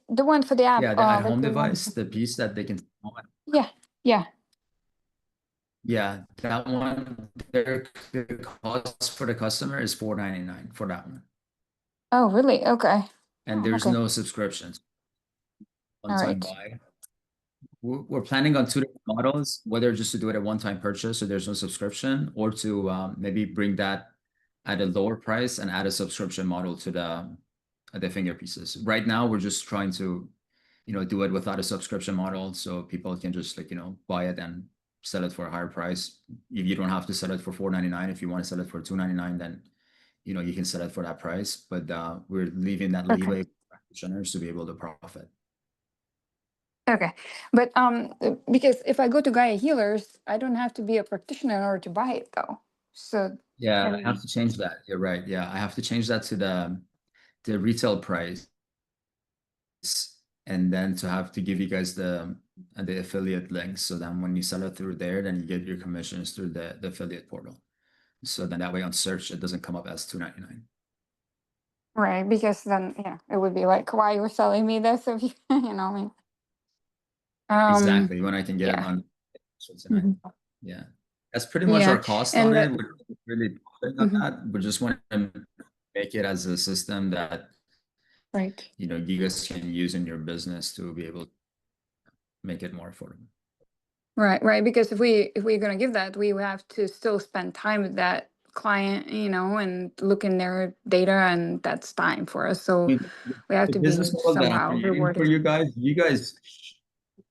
The one for the app. Yeah, the like at-home the one- device, the piece that they can. Yeah, yeah. Yeah, that one, the cost for the customer is $4.99 for that one. Oh, really? Okay. And Oh, there's okay. no subscriptions. One-time right. buy. We're planning on 2 different models, whether just to do it a one-time purchase so there's no subscription, or to maybe bring that at a lower price and add a subscription model to the finger pieces. Right now, we're just trying to, do it without a subscription model so people can just like, buy it and sell it for a higher price. If you don't have to sell it for $4.99, if you want to sell it for $2.99, then you can sell it for that price. But we're leaving that Okay. leeway for practitioners to be able to profit. Okay. But because if I go to Gaia Healers, I don't have to be a practitioner in order to buy it though. So Yeah, I can have we- to change that. You're right. Yeah, I have to change that to the retail price and then to have to give you guys the affiliate links. So then when you sell it through there, then you get your commissions through the affiliate portal. So then that way on search, it doesn't come up as $2.99. Right, because then it would be like, why you're selling me this if you, you know, I mean. Exactly, when I can get it yeah. on. Mhm. Yeah, that's pretty much our cost on and it. We're not really profiting on that. We just want to make it as a system that right. you guys can use in your business to be able to make it more affordable. Right, because if we're gonna give that, we have to still spend time with that client, and look in their data, and that's time for us. So we have The to be business model that I'm somehow creating for rewarded. you guys,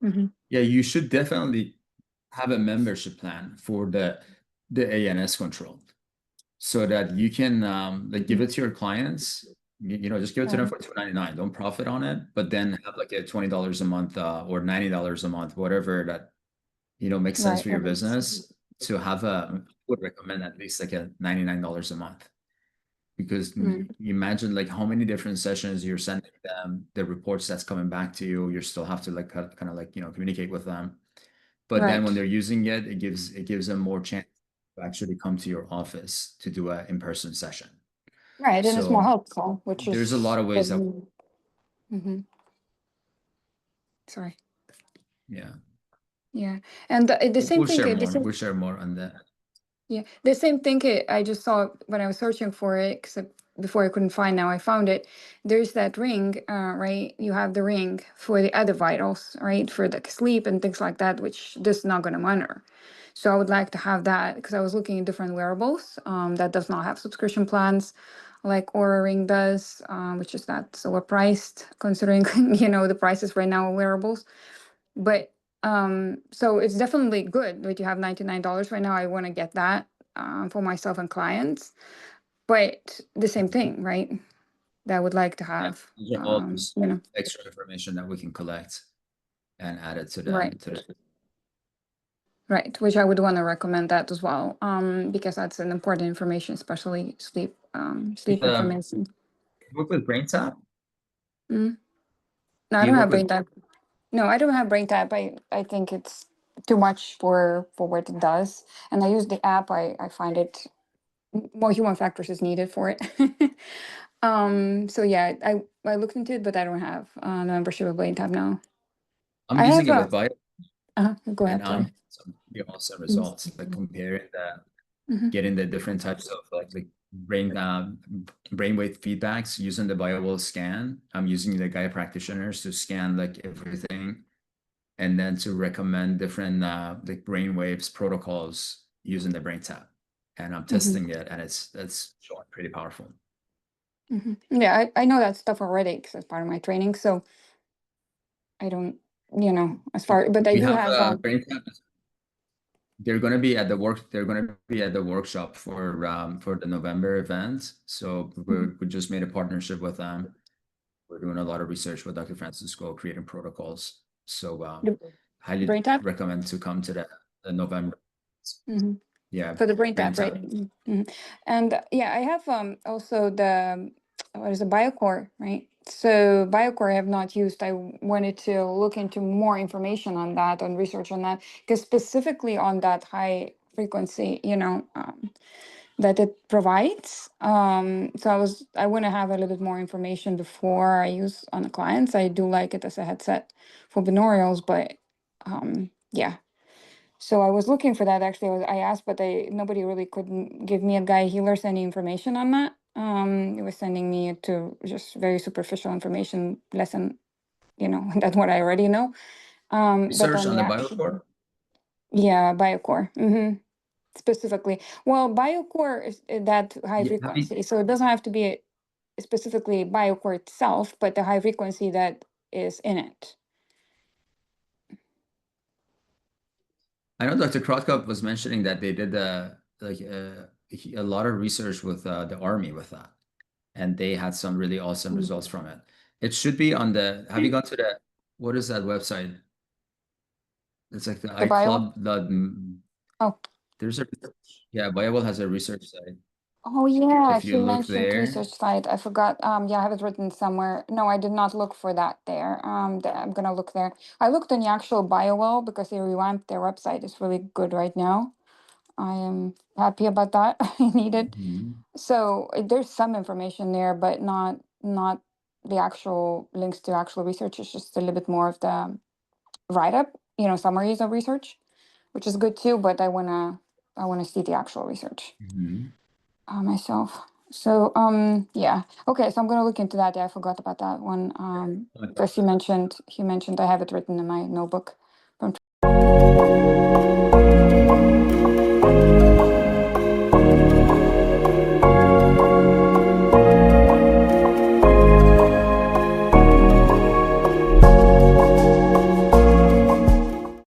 Mhm. yeah, you should definitely have a membership plan for the ANS control, so that you can like give it to your clients. Just give it to them for $2.99. Don't profit on it, but then have like a $20 a month or $90 a month, whatever that makes sense for your business. To have would recommend at least like a $99 a month, because you imagine like how many different sessions you're sending them, the reports that's coming back to you. You still have to like kind of like communicate with them, but then when they're using it, it gives them more chance to actually come to your office to do an in-person session. Right, and it's more So helpful, which is there's a lot of ways that sorry. Yeah, and the same we'll thing. share more. We'll share more on that. Yeah, the same thing I just saw when I was searching for it, except before I couldn't find, now I found it. There's that ring, right? You have the ring for the other vitals, right? For the sleep and things like that, which this is not going to monitor. So I would like to have that, because I was looking at different wearables that does not have subscription plans, like Aura Ring does, which is not so priced considering the prices right now of wearables. But so it's definitely good that you have $99 right now. I want to get that for myself and clients. But the same thing, right? That I would like to have. These are all just extra information that we can collect and add it to Right. the Right, which I would want to recommend that as well, because that's an important information, especially sleep information. Work with BrainTap? No, I Do you don't work have with BrainTap. No, I don't have BrainTap. I think it's too much for what it does, and I use the app. I find it more human factors is needed for it. So yeah, I looked into it, but I don't have the membership of BrainTap now. I'm I using have it with Bio, go and ahead, sorry. some pretty awesome results, like comparing getting the different types of like brainwave feedbacks using the BioWell scan. I'm using the Gaia practitioners to scan like everything, and then to recommend different like brainwaves protocols using the BrainTap. And I'm testing it, and it's showing pretty powerful. Yeah, I know that stuff already because it's part of my training. So I don't, as far, but I We do have have BrainTap. They're going to be at the workshop for the November event. So we just made a partnership with them. We're doing a lot of research with Dr. Francisco, creating protocols. So highly BrainTap recommend to come to the November. Yeah, for the BrainTap, right? BrainTap. And yeah, I have also the what is a Biocore, right? So Biocore I have not used. I wanted to look into more information on that, on research on that, because specifically on that high frequency, that it provides. So I want to have a little bit more information before I use on the clients. I do like it as a headset for binaurals, but yeah. So I was looking for that actually. I asked, but nobody really couldn't give me a guy healers any information on that. It was sending me to just very superficial information, less than that's what I already know. But Research on the app, Biocore? yeah, Biocore. Specifically, well, Biocore is that high frequency, so it doesn't have to be specifically Biocore itself, but the high frequency that is in it. I know Dr. Krotkop was mentioning that they did a lot of research with the Army with that, and they had some really awesome results from it. It should be on the. Have you gone to what is that website? It's like the iClub. Oh, There's BioWell has a research site. Oh yeah, If he you look mentioned there, research site. I forgot. Yeah, I have it written somewhere. No, I did not look for that there. I'm gonna look there. I looked on the actual BioWell because they revamped their website. It's really good right now. I am happy about that. I need it. Mhm. So there's some information there, but not the actual links to actual research. It's just a little bit more of the write-up, summaries of research, which is good too. But I wanna see the actual research Mhm. myself. So yeah. Okay, so I'm gonna look into that. Yeah, I forgot about that one. Okay. Because he mentioned I have it written in my notebook from